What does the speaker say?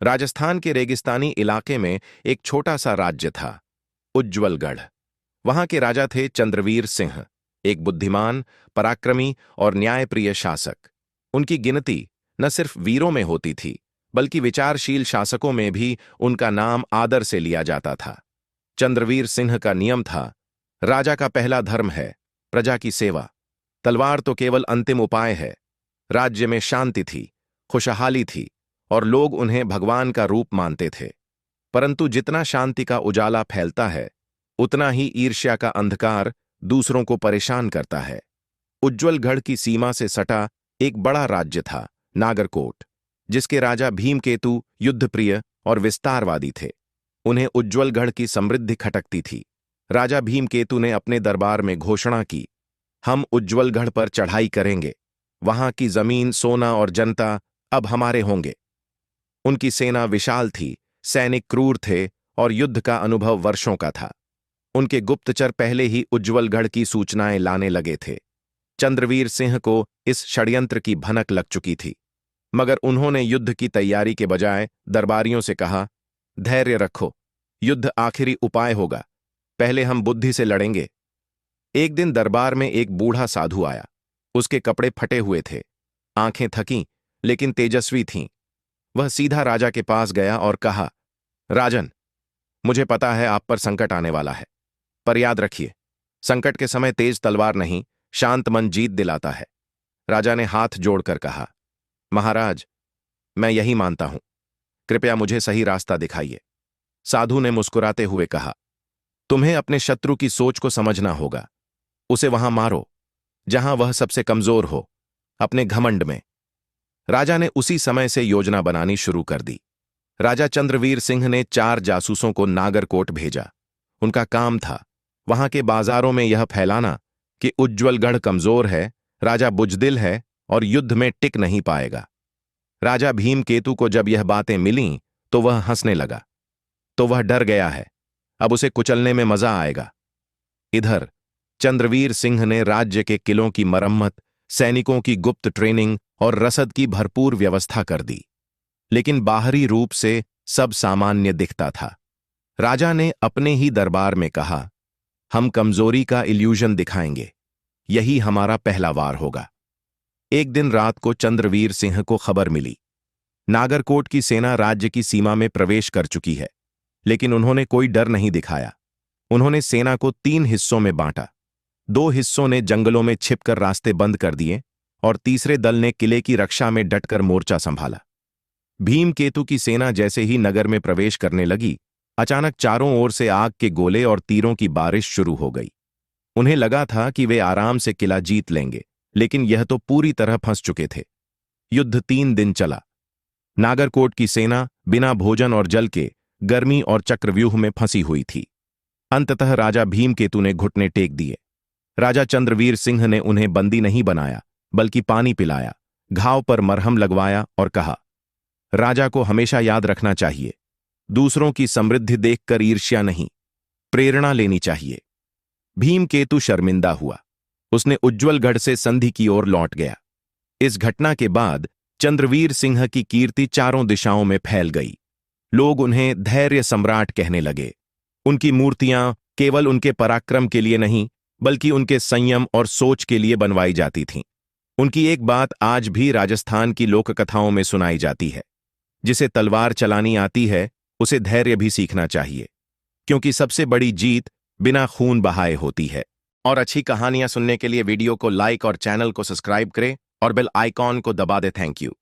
राजस्थान के रेगिस्तानी इलाके में एक छोटा सा राज्य था, उज्ज्वलगढ़। वहां के राजा थे चंद्रवीर सिंह, एक बुद्धिमान, पराक्रमी और न्यायप्रिय शासक। उनकी गिनती न सिर्फ वीरों में होती थी, बल्कि विचारशील शासकों में भी उनका नाम आदर से लिया जाता था। चंद्रवीर सिंह का नियम था, राजा का पहला धर्म है प्रजा की सेवा, तलवार तो केवल अंतिम उपाय है। राज्य में शांति थी, खुशहाली थी और लोग उन्हें भगवान का रूप मानते थे। परंतु जितना शांति का उजाला फैलता है, उतना ही ईर्ष्या का अंधकार दूसरों को परेशान करता है। उज्ज्वलगढ़ की सीमा से सटा एक बड़ा राज्य था, नागरकोट, जिसके राजा भीमकेतु युद्धप्रिय और विस्तारवादी थे। उन्हें उज्ज्वलगढ़ की समृद्धि खटकती थी। राजा भीमकेतु ने अपने दरबार में घोषणा की, हम उज्ज्वलगढ़ पर चढ़ाई करेंगे। वहां की जमीन, सोना और जनता अब हमारे होंगे। उनकी सेना विशाल थी, सैनिक क्रूर थे और युद्ध का अनुभव वर्षों का था। उनके गुप्तचर पहले ही उज्ज्वलगढ़ की सूचनाएं लाने लगे थे। चंद्रवीर सिंह को इस षड्यंत्र की भनक लग चुकी थी, मगर उन्होंने युद्ध की तैयारी के बजाय दरबारियों से कहा, धैर्य रखो, युद्ध आखिरी उपाय होगा, पहले हम बुद्धि से लड़ेंगे। एक दिन दरबार में एक बूढ़ा साधु आया। उसके कपड़े फटे हुए थे, आंखें थकीं लेकिन तेजस्वी थीं। वह सीधा राजा के पास गया और कहा, राजन, मुझे पता है आप पर संकट आने वाला है, पर याद रखिए, संकट के समय तेज तलवार नहीं, शांत मन जीत दिलाता है। राजा ने हाथ जोड़कर कहा, महाराज, मैं यही मानता हूं, कृपया मुझे सही रास्ता दिखाइए। साधु ने मुस्कुराते हुए कहा, तुम्हें अपने शत्रु की सोच को समझना होगा। उसे वहां मारो जहां वह सबसे कमजोर हो, अपने घमंड में। राजा ने उसी समय से योजना बनानी शुरू कर दी। राजा चंद्रवीर सिंह ने 4 जासूसों को नागरकोट भेजा। उनका काम था वहां के बाजारों में यह फैलाना कि उज्ज्वलगढ़ कमजोर है, राजा बुजदिल है और युद्ध में टिक नहीं पाएगा। राजा भीमकेतु को जब यह बातें मिलीं तो वह हंसने लगा। तो वह डर गया है, अब उसे कुचलने में मजा आएगा। इधर चंद्रवीर सिंह ने राज्य के किलों की मरम्मत, सैनिकों की गुप्त ट्रेनिंग और रसद की भरपूर व्यवस्था कर दी। लेकिन बाहरी रूप से सब सामान्य दिखता था। राजा ने अपने ही दरबार में कहा, हम कमजोरी का इल्यूजन दिखाएंगे, यही हमारा पहला वार होगा। एक दिन रात को चंद्रवीर सिंह को खबर मिली, नागरकोट की सेना राज्य की सीमा में प्रवेश कर चुकी है। लेकिन उन्होंने कोई डर नहीं दिखाया। उन्होंने सेना को 3 हिस्सों में बांटा। 2 हिस्सों ने जंगलों में छिपकर रास्ते बंद कर दिए और तीसरे दल ने किले की रक्षा में डटकर मोर्चा संभाला। भीमकेतु की सेना जैसे ही नगर में प्रवेश करने लगी, अचानक चारों ओर से आग के गोले और तीरों की बारिश शुरू हो गई। उन्हें लगा था कि वे आराम से किला जीत लेंगे, लेकिन यह तो पूरी तरह फंस चुके थे। युद्ध 3 दिन चला। नागरकोट की सेना बिना भोजन और जल के गर्मी और चक्रव्यूह में फंसी हुई थी। अंततः राजा भीमकेतु ने घुटने टेक दिए। राजा चंद्रवीर सिंह ने उन्हें बंदी नहीं बनाया, बल्कि पानी पिलाया, घाव पर मरहम लगवाया और कहा, राजा को हमेशा याद रखना चाहिए, दूसरों की समृद्धि देखकर ईर्ष्या नहीं, प्रेरणा लेनी चाहिए। भीमकेतु शर्मिंदा हुआ। उसने उज्ज्वलगढ़ से संधि की ओर लौट गया। इस घटना के बाद चंद्रवीर सिंह की कीर्ति चारों दिशाओं में फैल गई। लोग उन्हें धैर्य सम्राट कहने लगे। उनकी मूर्तियां केवल उनके पराक्रम के लिए नहीं, बल्कि उनके संयम और सोच के लिए बनवाई जाती थीं। उनकी एक बात आज भी राजस्थान की लोककथाओं में सुनाई जाती है, जिसे तलवार चलानी आती है, उसे धैर्य भी सीखना चाहिए, क्योंकि सबसे बड़ी जीत बिना खून बहाए होती है। और अच्छी कहानियां सुनने के लिए वीडियो को लाइक और चैनल को सब्सक्राइब करें और बेल आइकॉन को दबा दें। Thank you.